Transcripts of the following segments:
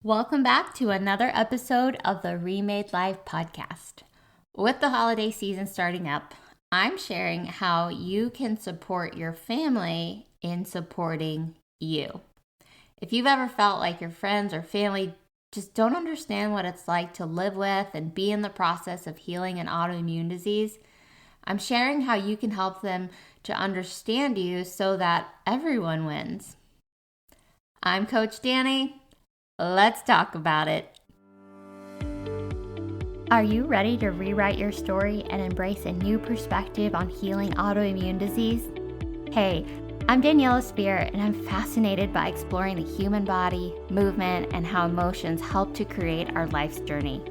Welcome back to another episode of the Remade Life podcast. With the holiday season starting up, I'm sharing how you can support your family in supporting you. If you've ever felt like your friends or family just don't understand what it's like to live with and be in the process of healing an autoimmune disease, I'm sharing how you can help them to understand you so that everyone wins. I'm Coach Danny. Let's talk about it. Are you ready to rewrite your story and embrace a new perspective on healing autoimmune disease? Hey, I'm Daniela Spear, and I'm fascinated by exploring the human body, movement, and how emotions help to create our life's journey.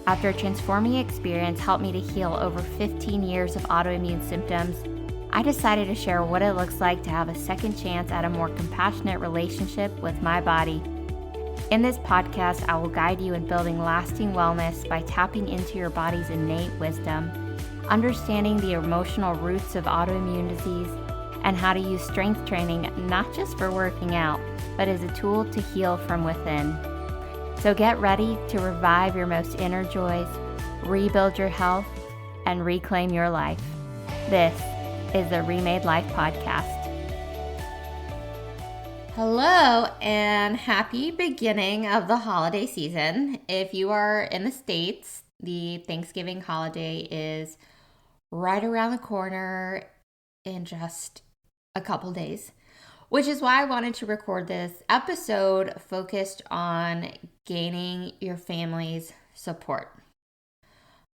After a transforming experience helped me to heal over 15 years of autoimmune symptoms, I decided to share what it looks like to have a second chance at a more compassionate relationship with my body. In this podcast, I will guide you in building lasting wellness by tapping into your body's innate wisdom, understanding the emotional roots of autoimmune disease, and how to use strength training not just for working out, but as a tool to heal from within. So get ready to revive your most inner joys, rebuild your health, and reclaim your life. This is the Remade Life podcast. Hello and happy beginning of the holiday season. If you are in the States, the Thanksgiving holiday is right around the corner in just a couple days, which is why I wanted to record this episode focused on gaining your family's support.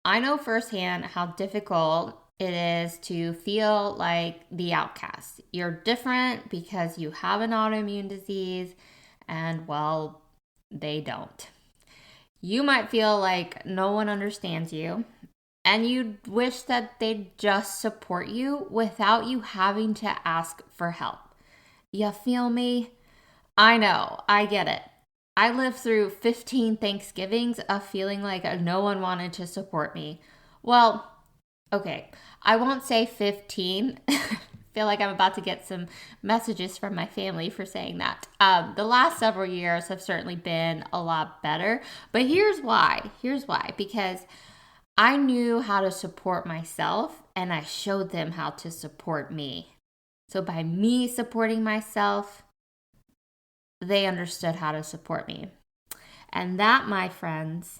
I know firsthand how difficult it is to feel like the outcast. You're different because you have an autoimmune disease and, well, they don't. You might feel like no one understands you and you wish that they'd just support you without you having to ask for help. You feel me? I know, I get it. I lived through 15 Thanksgivings of feeling like no one wanted to support me. Well, okay, I won't say 15. I feel like I'm about to get some messages from my family for saying that. The last several years have certainly been a lot better, but here's why. Because I knew how to support myself and I showed them how to support me. So by me supporting myself, they understood how to support me. And that, my friends,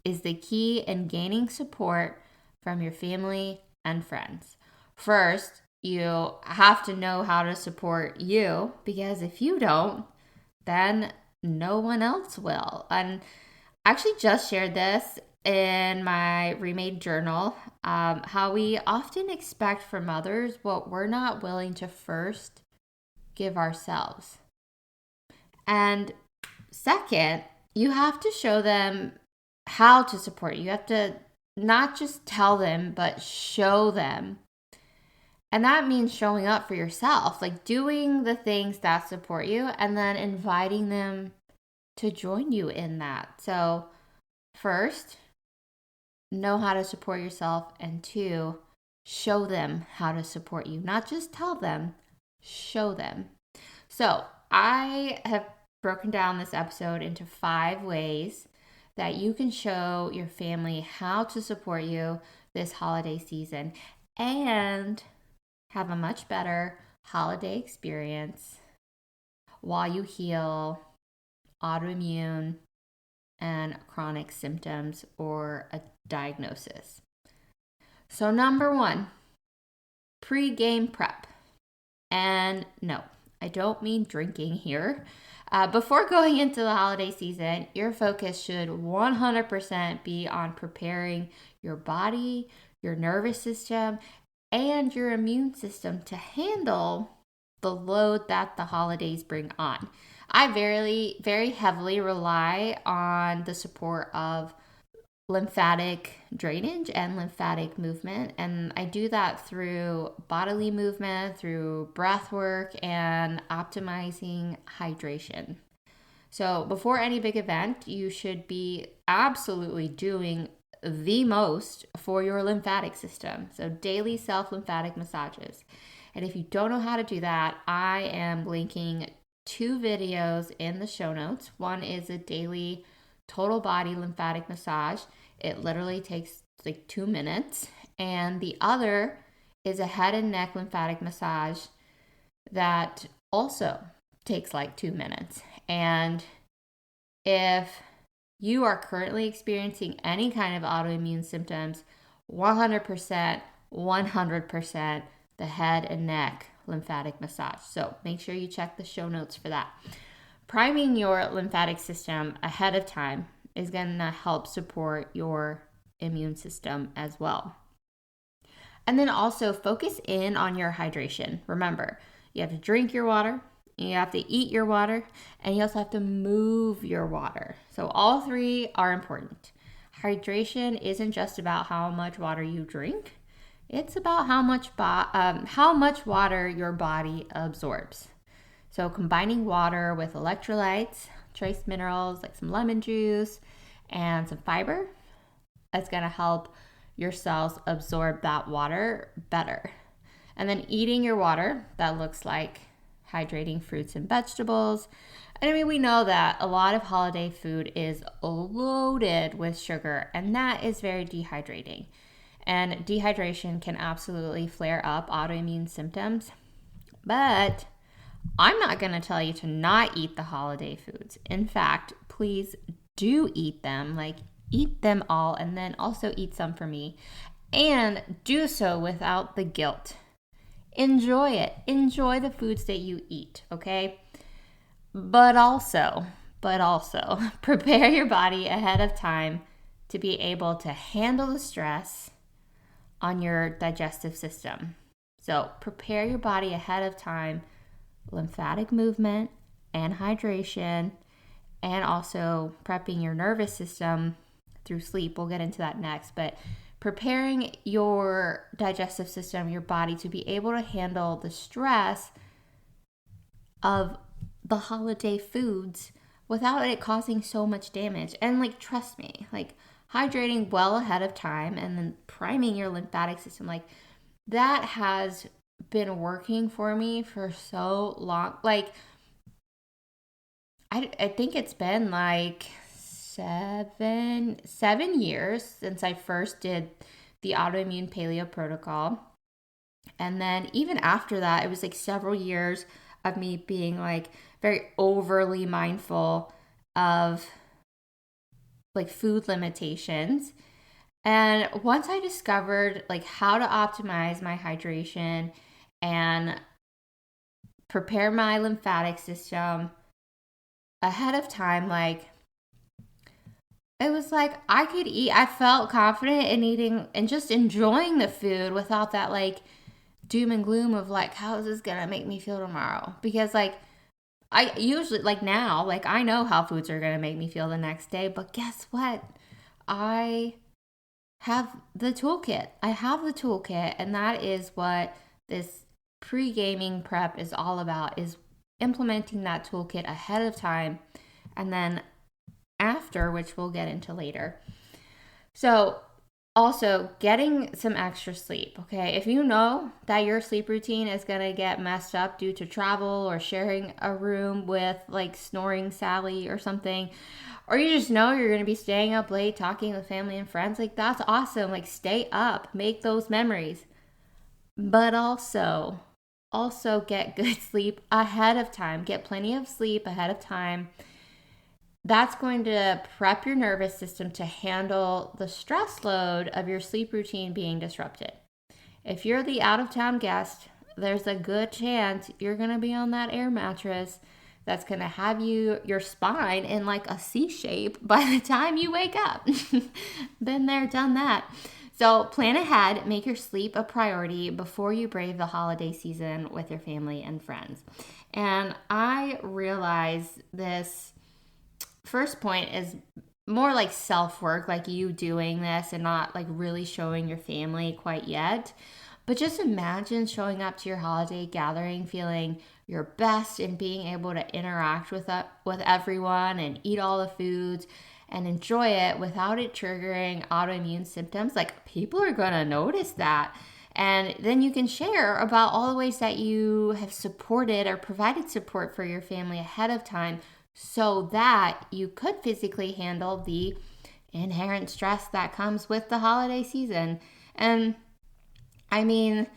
is the key in gaining support from your family and friends. First, you have to know how to support you, because if you don't, then no one else will. And I actually just shared this in my remade journal, how we often expect from others what we're not willing to first give ourselves. And second, you have to show them how to support you. You have to not just tell them, but show them. And that means showing up for yourself, like doing the things that support you and then inviting them to join you in that. So first, know how to support yourself, and two, show them how to support you. Not just tell them, show them. So I have broken down this episode into 5 ways that you can show your family how to support you this holiday season and have a much better holiday experience while you heal autoimmune and chronic symptoms or a diagnosis. So number 1, pre-game prep. And no, I don't mean drinking here. Before going into the holiday season, your focus should 100% be on preparing your body, your nervous system, and your immune system to handle the load that the holidays bring on. I very heavily rely on the support of lymphatic drainage and lymphatic movement. And I do that through bodily movement, through breath work, and optimizing hydration. So before any big event, you should be absolutely doing the most for your lymphatic system. So daily self-lymphatic massages. And if you don't know how to do that, I am linking 2 videos in the show notes. One is a daily total body lymphatic massage. It literally takes like 2 minutes. And the other is a head and neck lymphatic massage that also takes like 2 minutes. And if you are currently experiencing any kind of autoimmune symptoms, 100%, 100% the head and neck lymphatic massage. So make sure you check the show notes for that. Priming your lymphatic system ahead of time is going to help support your immune system as well. And then also focus in on your hydration. Remember, you have to drink your water, you have to eat your water, and you also have to move your water. So all 3 are important. Hydration isn't just about how much water you drink. It's about how much water your body absorbs. So combining water with electrolytes, trace minerals like some lemon juice, and some fiber, is going to help your cells absorb that water better. And then eating your water, that looks like hydrating fruits and vegetables. And I mean, we know that a lot of holiday food is loaded with sugar, and that is very dehydrating. And dehydration can absolutely flare up autoimmune symptoms. But I'm not going to tell you to not eat the holiday foods. In fact, please do eat them. Like, eat them all, and then also eat some for me. And do so without the guilt. Enjoy it. Enjoy the foods that you eat, okay? But also, prepare your body ahead of time to be able to handle the stress on your digestive system. So prepare your body ahead of time, lymphatic movement and hydration, and also prepping your nervous system through sleep. We'll get into that next, but preparing your digestive system, your body, to be able to handle the stress of the holiday foods without it causing so much damage. And like, trust me, like hydrating well ahead of time and then priming your lymphatic system, like that has been working for me for so long. Like, I think it's been like 7 years since I first did the autoimmune paleo protocol. And then even after that, it was like several years of me being like very overly mindful of like food limitations. And once I discovered like how to optimize my hydration and prepare my lymphatic system ahead of time, like it was like I could eat. I felt confident in eating and just enjoying the food without that like doom and gloom of like, how is this gonna make me feel tomorrow? Because like I usually, like now, like I know how foods are gonna make me feel the next day, but guess what? I have the toolkit. And that is what this pre-gaming prep is all about, is implementing that toolkit ahead of time and then after, which we'll get into later. So also getting some extra sleep, okay? If you know that your sleep routine is going to get messed up due to travel or sharing a room with like snoring Sally or something, or you just know you're going to be staying up late talking with family and friends, like that's awesome. Like stay up, make those memories. But also get good sleep ahead of time. Get plenty of sleep ahead of time. That's going to prep your nervous system to handle the stress load of your sleep routine being disrupted. If you're the out-of-town guest, there's a good chance you're going to be on that air mattress that's going to have your spine in like a C shape by the time you wake up. Been there, done that. So plan ahead, make your sleep a priority before you brave the holiday season with your family and friends. And I realize this first point is more like self-work, like you doing this and not like really showing your family quite yet. But just imagine showing up to your holiday gathering feeling your best and being able to interact with everyone and eat all the foods and enjoy it without it triggering autoimmune symptoms. Like people are going to notice that. And then you can share about all the ways that you have supported or provided support for your family ahead of time so that you could physically handle the inherent stress that comes with the holiday season. And I mean,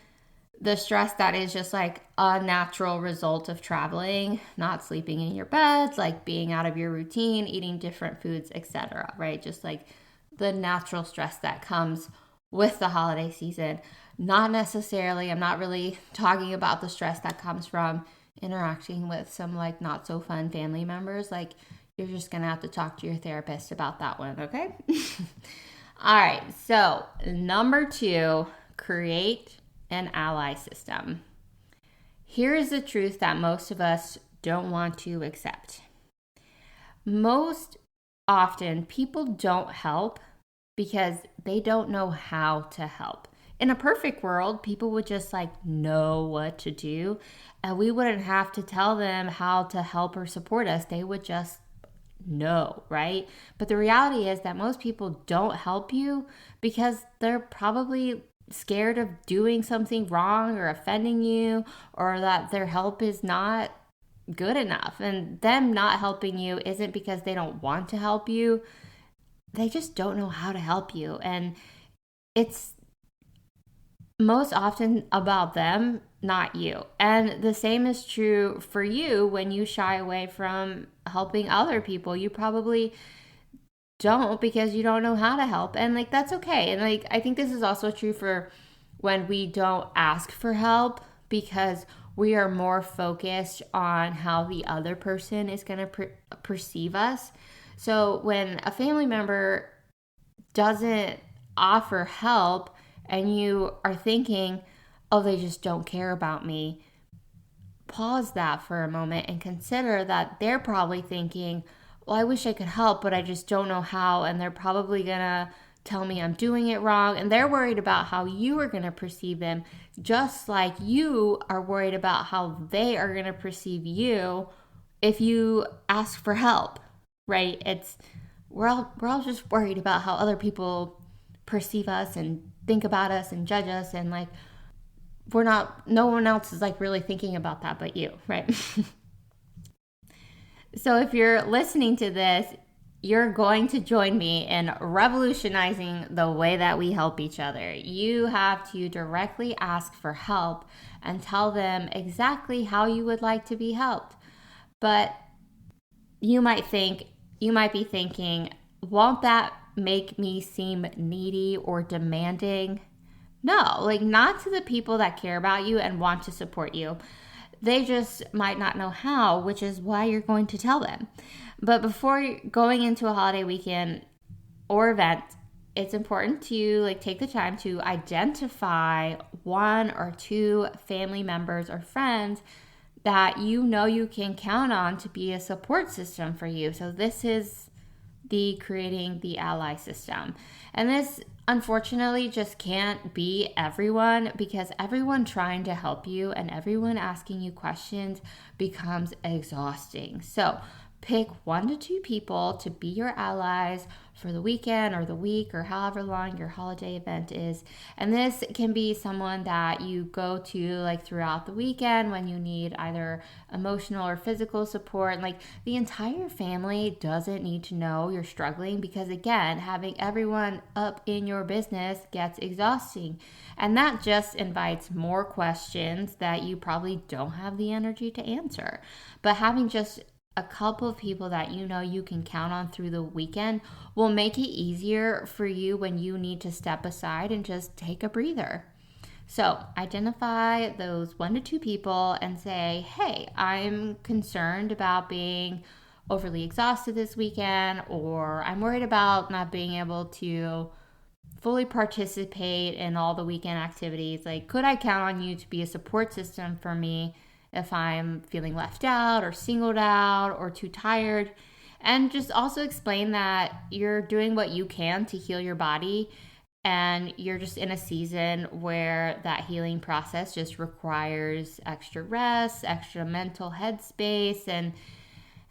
the stress that is just like a natural result of traveling, not sleeping in your bed, like being out of your routine, eating different foods, etc., right? Just like the natural stress that comes with the holiday season. Not necessarily, I'm not really talking about the stress that comes from interacting with some like not so fun family members. Like, you're just gonna have to talk to your therapist about that one, okay? All right, so number 2, create an ally system. Here is the truth that most of us don't want to accept. Most often, people don't help because they don't know how to help. In a perfect world, people would just like know what to do, and we wouldn't have to tell them how to help or support us. They would just know, right? But the reality is that most people don't help you because they're probably scared of doing something wrong or offending you, or that their help is not good enough. And them not helping you isn't because they don't want to help you. They just don't know how to help you. And it's most often about them, not you. And the same is true for you when you shy away from helping other people. You probably don't because you don't know how to help. And like, that's okay. And like, I think this is also true for when we don't ask for help because we are more focused on how the other person is going to perceive us. So when a family member doesn't offer help and you are thinking, oh, they just don't care about me, pause that for a moment and consider that they're probably thinking, well, I wish I could help, but I just don't know how. And they're probably going to tell me I'm doing it wrong. And they're worried about how you are going to perceive them, just like you are worried about how they are going to perceive you if you ask for help, right? We're all just worried about how other people perceive us and think about us and judge us, and like no one else is like really thinking about that but you, right? So if you're listening to this, you're going to join me in revolutionizing the way that we help each other. You have to directly ask for help and tell them exactly how you would like to be helped. But you might be thinking, won't that make me seem needy or demanding? No, like, not to the people that care about you and want to support you. They just might not know how, which is why you're going to tell them. But before going into a holiday weekend or event, it's important to like take the time to identify 1 or 2 family members or friends that you know you can count on to be a support system for you. So this is the creating the ally system. And this unfortunately just can't be everyone, because everyone trying to help you and everyone asking you questions becomes exhausting. So pick 1 to 2 people to be your allies for the weekend or the week or however long your holiday event is. And this can be someone that you go to like throughout the weekend when you need either emotional or physical support. Like, the entire family doesn't need to know you're struggling, because again, having everyone up in your business gets exhausting. And that just invites more questions that you probably don't have the energy to answer. But having just a couple of people that you know you can count on through the weekend will make it easier for you when you need to step aside and just take a breather. So identify those 1 to 2 people and say, hey, I'm concerned about being overly exhausted this weekend, or I'm worried about not being able to fully participate in all the weekend activities. Like, could I count on you to be a support system for me if I'm feeling left out or singled out or too tired? And just also explain that you're doing what you can to heal your body, and you're just in a season where that healing process just requires extra rest, extra mental headspace, and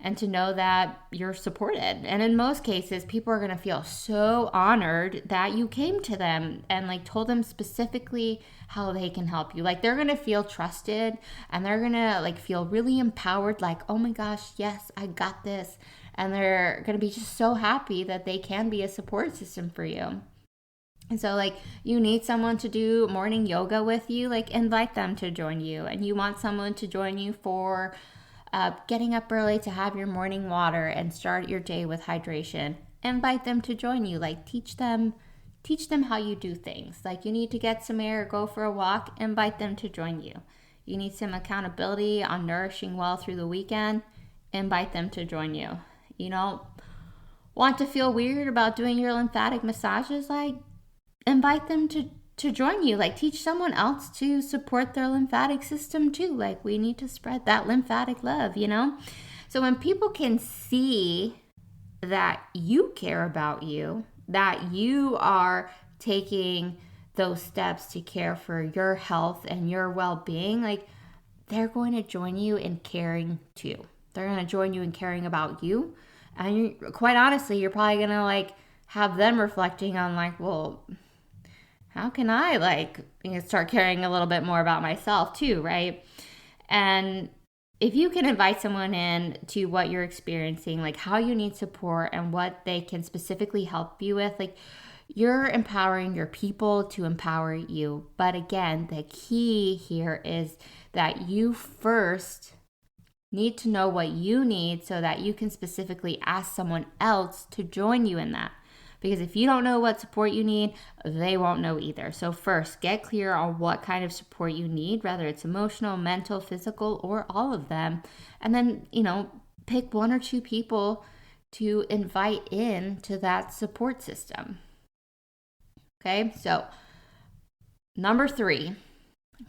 and to know that you're supported. And in most cases, people are going to feel so honored that you came to them and like told them specifically how they can help you. Like they're going to feel trusted, and they're going to like feel really empowered, like, oh my gosh, yes, I got this. And they're going to be just so happy that they can be a support system for you. And so like you need someone to do morning yoga with you, like invite them to join you. And you want someone to join you for getting up early to have your morning water and start your day with hydration. Invite them to join you, like teach them how you do things. Like you need to get some air, go for a walk, invite them to join you. You need some accountability on nourishing well through the weekend, invite them to join you. You know, want to feel weird about doing your lymphatic massages, like invite them to join you. Like teach someone else to support their lymphatic system too. Like we need to spread that lymphatic love, you know? So when people can see that you care about you, that you are taking those steps to care for your health and your well-being, like they're going to join you in caring too. They're going to join you in caring about you. And quite honestly, you're probably going to like have them reflecting on like, well, how can I like start caring a little bit more about myself too, right? And if you can invite someone in to what you're experiencing, like how you need support and what they can specifically help you with, like you're empowering your people to empower you. But again, the key here is that you first need to know what you need so that you can specifically ask someone else to join you in that. Because if you don't know what support you need, they won't know either. So first, get clear on what kind of support you need, whether it's emotional, mental, physical, or all of them. And then, pick one or two people to invite in to that support system. Okay, so number 3,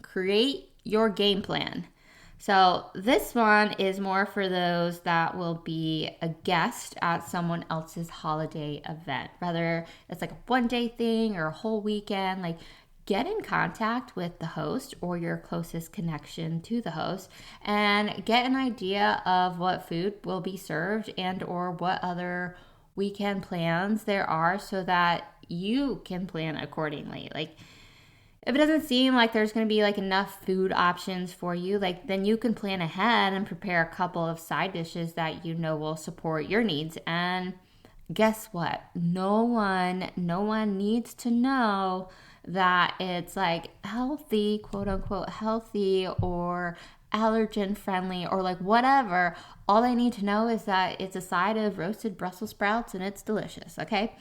create your game plan. So this one is more for those that will be a guest at someone else's holiday event, whether it's like a one-day thing or a whole weekend. Like get in contact with the host or your closest connection to the host and get an idea of what food will be served and or what other weekend plans there are so that you can plan accordingly. Like if it doesn't seem like there's going to be like enough food options for you, like then you can plan ahead and prepare a couple of side dishes that you know will support your needs. And guess what? No one needs to know that it's like healthy, quote unquote healthy, or allergen friendly, or like whatever. All they need to know is that it's a side of roasted Brussels sprouts and it's delicious, okay?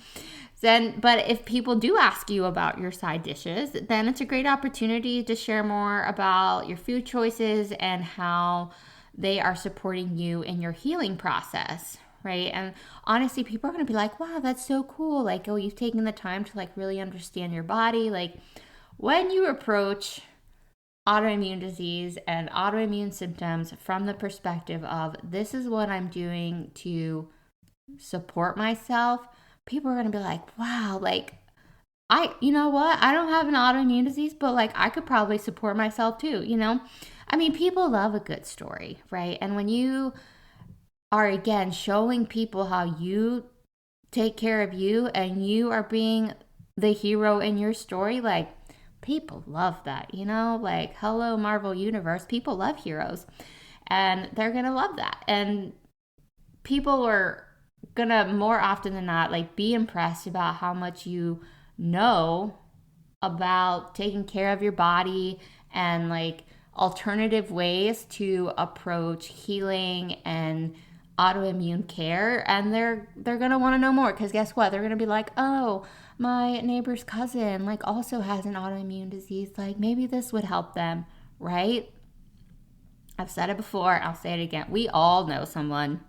But if people do ask you about your side dishes, then it's a great opportunity to share more about your food choices and how they are supporting you in your healing process, right? And honestly, people are going to be like, wow, that's so cool. Like, oh, you've taken the time to like really understand your body. Like when you approach autoimmune disease and autoimmune symptoms from the perspective of this is what I'm doing to support myself, people are going to be like, wow, like you know what? I don't have an autoimmune disease, but like I could probably support myself too, I mean, people love a good story, right? And when you are, again, showing people how you take care of you and you are being the hero in your story, like people love that, like hello Marvel Universe, people love heroes and they're going to love that. And people are gonna more often than not like be impressed about how much you know about taking care of your body and like alternative ways to approach healing and autoimmune care. And they're gonna want to know more because guess what? They're gonna be like, oh, my neighbor's cousin like also has an autoimmune disease, like maybe this would help them, right? I've said it before, I'll say it again, we all know someone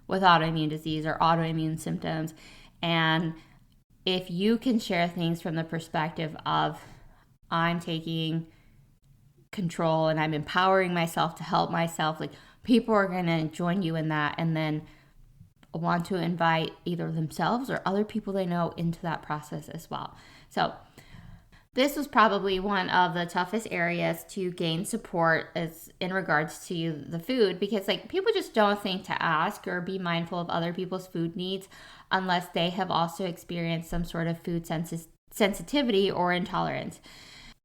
with autoimmune disease or autoimmune symptoms. And if you can share things from the perspective of I'm taking control and I'm empowering myself to help myself, like people are going to join you in that and then want to invite either themselves or other people they know into that process as well. So This was probably one of the toughest areas to gain support as in regards to the food, because like people just don't think to ask or be mindful of other people's food needs unless they have also experienced some sort of food sensitivity or intolerance.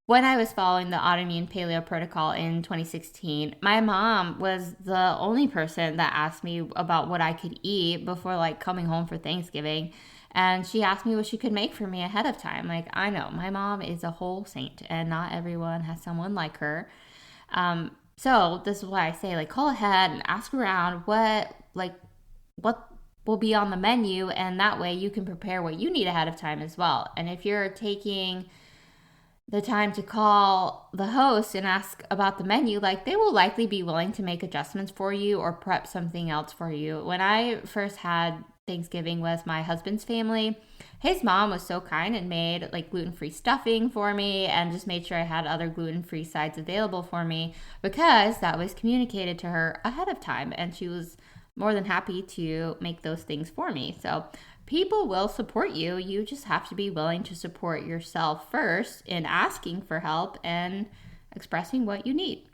When I was following the autoimmune paleo protocol in 2016, my mom was the only person that asked me about what I could eat before like coming home for Thanksgiving. And she asked me what she could make for me ahead of time. Like, I know my mom is a whole saint and not everyone has someone like her. So this is why I say, like, call ahead and ask around what will be on the menu, and that way you can prepare what you need ahead of time as well. And if you're taking the time to call the host and ask about the menu, like they will likely be willing to make adjustments for you or prep something else for you. When I first had Thanksgiving with my husband's family, his mom was so kind and made like gluten-free stuffing for me and just made sure I had other gluten-free sides available for me because that was communicated to her ahead of time, and she was more than happy to make those things for me. So people will support you. You just have to be willing to support yourself first in asking for help and expressing what you need.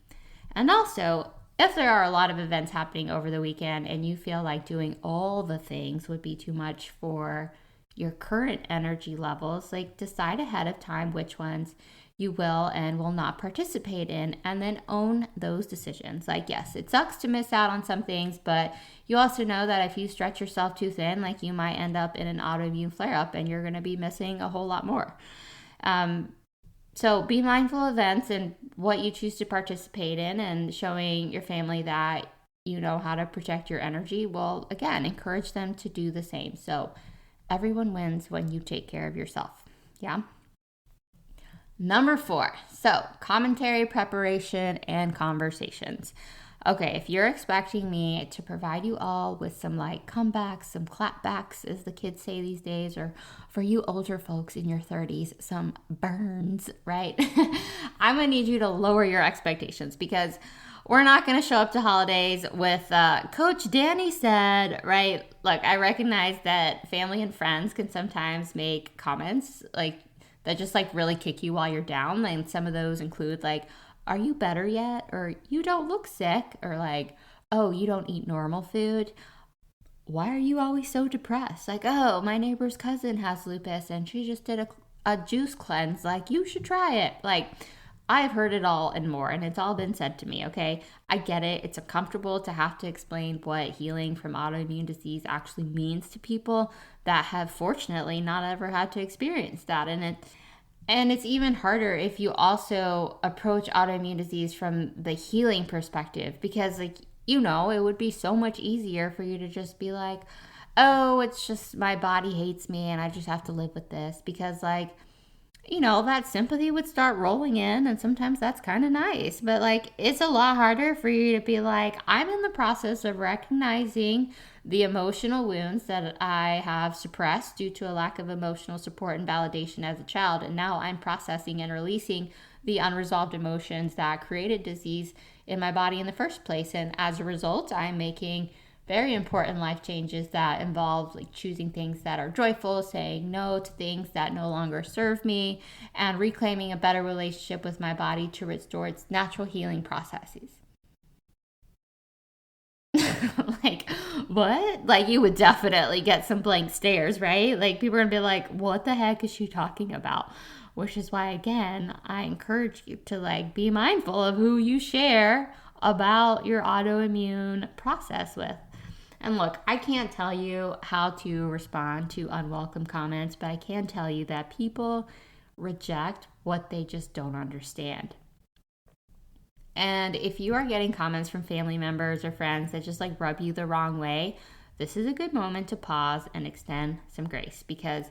And also, if there are a lot of events happening over the weekend and you feel like doing all the things would be too much for your current energy levels, like decide ahead of time which ones you will and will not participate in, and then own those decisions. Like, yes, it sucks to miss out on some things, but you also know that if you stretch yourself too thin, like you might end up in an autoimmune flare-up and you're going to be missing a whole lot more. So be mindful of events and what you choose to participate in, and showing your family that you know how to protect your energy will, again, encourage them to do the same. So everyone wins when you take care of yourself. Yeah. Number 4, so commentary, preparation, and conversations. Okay, if you're expecting me to provide you all with some like comebacks, some clapbacks, as the kids say these days, or for you older folks in your 30s, some burns, right? I'm gonna need you to lower your expectations, because we're not gonna show up to holidays with Coach Danny said, right? Look, I recognize that family and friends can sometimes make comments like that just like really kick you while you're down. And some of those include like, are you better yet? Or you don't look sick. Or like, oh, you don't eat normal food. Why are you always so depressed? Like, oh, my neighbor's cousin has lupus and she just did a juice cleanse. Like, you should try it. Like, I've heard it all and more, and it's all been said to me, okay? I get it. It's uncomfortable to have to explain what healing from autoimmune disease actually means to people that have fortunately not ever had to experience that. And it's even harder if you also approach autoimmune disease from the healing perspective, because like, you know, it would be so much easier for you to just be like, oh, it's just my body hates me and I just have to live with this, because like, you know, that sympathy would start rolling in, and sometimes that's kind of nice. But like, it's a lot harder for you to be like, I'm in the process of recognizing the emotional wounds that I have suppressed due to a lack of emotional support and validation as a child, and now I'm processing and releasing the unresolved emotions that created disease in my body in the first place. And as a result, I'm making very important life changes that involve like choosing things that are joyful, saying no to things that no longer serve me, and reclaiming a better relationship with my body to restore its natural healing processes. Like, what? Like, you would definitely get some blank stares, right? Like, people are gonna be like, what the heck is she talking about? Which is why, again, I encourage you to like be mindful of who you share about your autoimmune process with. And look, I can't tell you how to respond to unwelcome comments, but I can tell you that people reject what they just don't understand. And if you are getting comments from family members or friends that just like rub you the wrong way, this is a good moment to pause and extend some grace, because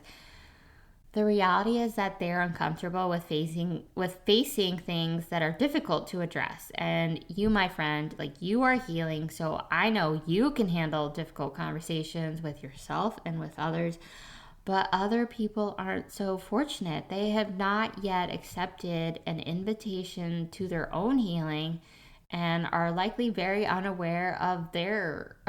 the reality is that they're uncomfortable with facing things that are difficult to address. And you, my friend, like, you are healing, so I know you can handle difficult conversations with yourself and with others. But other people aren't so fortunate. They have not yet accepted an invitation to their own healing and are likely very unaware of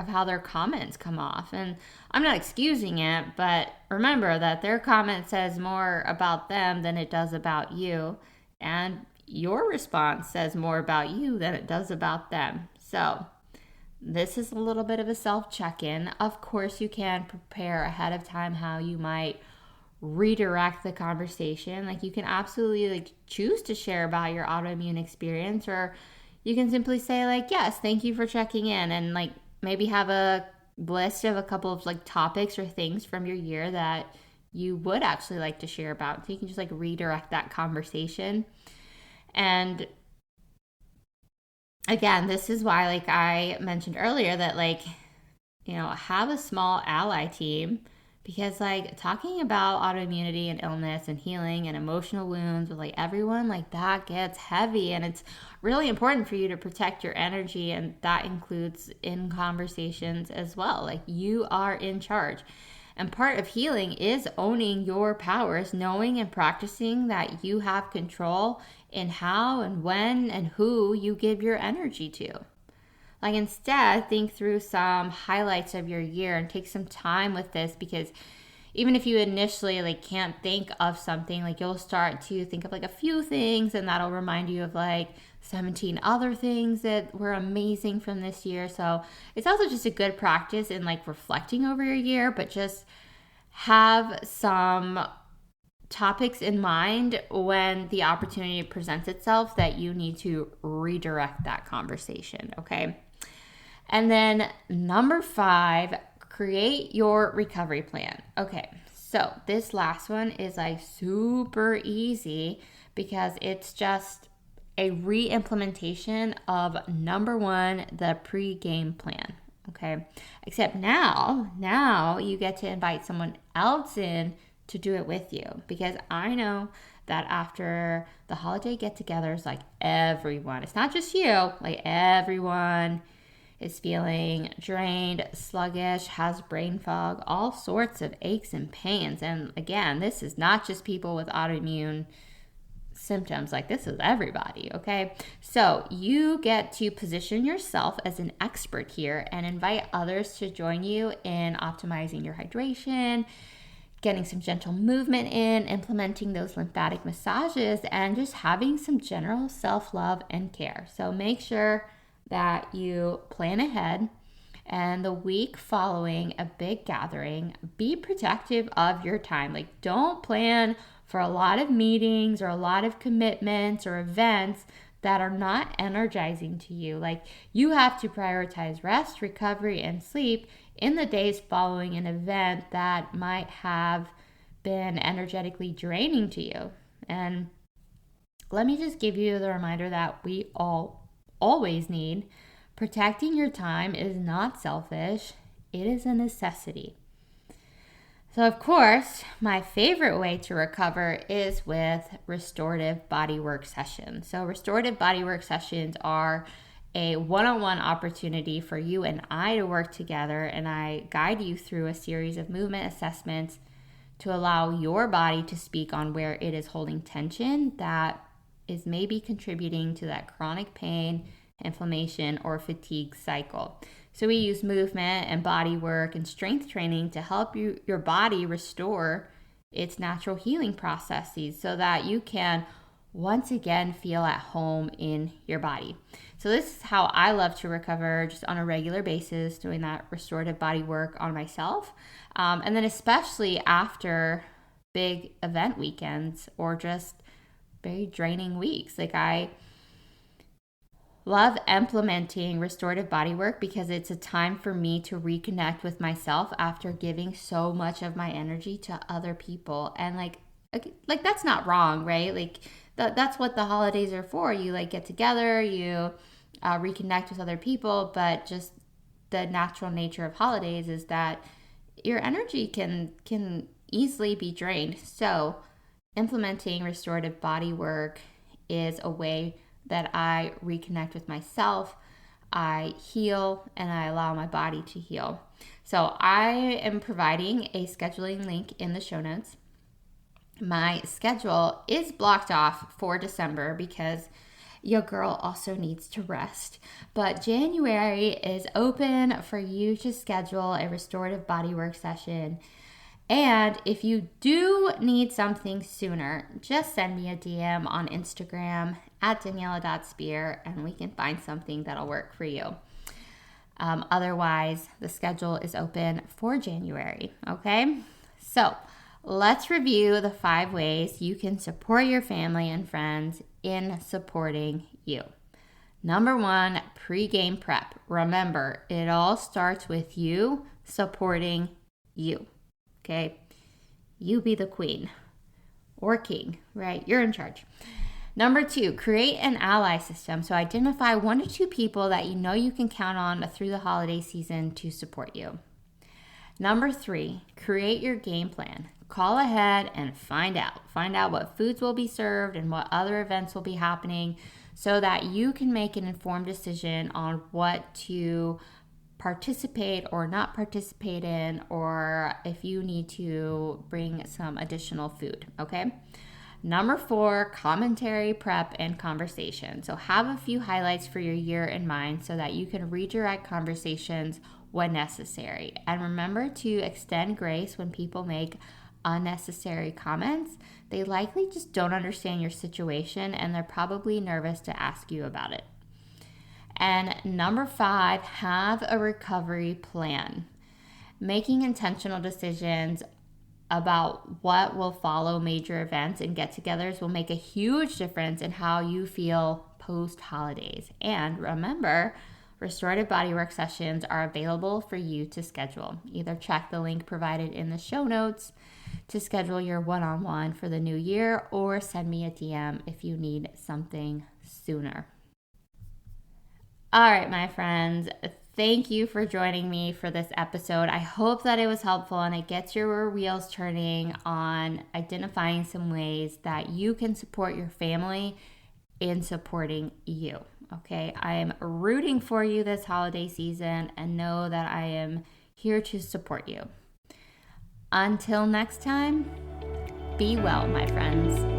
how their comments come off. And I'm not excusing it, but remember that their comment says more about them than it does about you, and your response says more about you than it does about them. So this is a little bit of a self check-in. Of course, you can prepare ahead of time how you might redirect the conversation. Like, you can absolutely choose to share about your autoimmune experience, or you can simply say yes, thank you for checking in, and maybe have a list of a couple of topics or things from your year that you would actually like to share about. So you can just redirect that conversation. And again, this is why I mentioned earlier that have a small ally team, because talking about autoimmunity and illness and healing and emotional wounds with everyone, that gets heavy, and it's really important for you to protect your energy, and that includes in conversations as well. You are in charge. And part of healing is owning your powers, knowing and practicing that you have control in how and when and who you give your energy to. Instead, think through some highlights of your year and take some time with this, because even if you initially can't think of something, you'll start to think of a few things, and that'll remind you of 17 other things that were amazing from this year. So it's also just a good practice in reflecting over your year, but just have some topics in mind when the opportunity presents itself that you need to redirect that conversation, okay? And then number 5, create your recovery plan. Okay, so this last one is super easy, because it's just a re-implementation of number 1, the pre-game plan. Okay, except now you get to invite someone else in to do it with you, because I know that after the holiday get-togethers, everyone, it's not just you, everyone is feeling drained, sluggish, has brain fog, all sorts of aches and pains. And again, this is not just people with autoimmune symptoms, this is everybody, okay? So you get to position yourself as an expert here and invite others to join you in optimizing your hydration, getting some gentle movement in, implementing those lymphatic massages, and just having some general self-love and care. So make sure that you plan ahead, and the week following a big gathering, be protective of your time. Don't plan for a lot of meetings or a lot of commitments or events that are not energizing to you. You have to prioritize rest, recovery, and sleep in the days following an event that might have been energetically draining to you. And let me just give you the reminder that we always need. Protecting your time is not selfish, it is a necessity. So, of course, my favorite way to recover is with restorative bodywork sessions. So, restorative bodywork sessions are a one-on-one opportunity for you and I to work together, and I guide you through a series of movement assessments to allow your body to speak on where it is holding tension that is maybe contributing to that chronic pain, inflammation, or fatigue cycle. So we use movement and body work and strength training to help your body restore its natural healing processes so that you can once again feel at home in your body. So this is how I love to recover, just on a regular basis, doing that restorative body work on myself. And then especially after big event weekends or just very draining weeks. I love implementing restorative body work because it's a time for me to reconnect with myself after giving so much of my energy to other people. And that's not wrong, right? That's what the holidays are for. You get together, you reconnect with other people, but just the natural nature of holidays is that your energy can easily be drained. So implementing restorative body work is a way that I reconnect with myself, I heal, and I allow my body to heal. So I am providing a scheduling link in the show notes. My schedule is blocked off for December because your girl also needs to rest. But January is open for you to schedule a restorative bodywork session. And if you do need something sooner, just send me a DM on Instagram at Daniela.Spear and we can find something that'll work for you. Otherwise, the schedule is open for January, okay? So let's review the 5 ways you can support your family and friends in supporting you. Number 1, pre-game prep. Remember, it all starts with you supporting you. Okay, you be the queen or king, right? You're in charge. Number 2, create an ally system. So identify 1 to 2 people that you know you can count on through the holiday season to support you. Number 3, create your game plan. Call ahead and find out. Find out what foods will be served and what other events will be happening so that you can make an informed decision on what to participate or not participate in, or if you need to bring some additional food, okay? Number 4, commentary, prep, and conversation. So have a few highlights for your year in mind so that you can redirect conversations when necessary. And remember to extend grace when people make unnecessary comments. They likely just don't understand your situation and they're probably nervous to ask you about it. And number 5, have a recovery plan. Making intentional decisions about what will follow major events and get-togethers will make a huge difference in how you feel post-holidays. And remember, restorative bodywork sessions are available for you to schedule. Either check the link provided in the show notes to schedule your one-on-one for the new year, or send me a DM if you need something sooner. All right, my friends, thank you for joining me for this episode. I hope that it was helpful and it gets your wheels turning on identifying some ways that you can support your family in supporting you. Okay, I am rooting for you this holiday season and know that I am here to support you. Until next time, be well, my friends.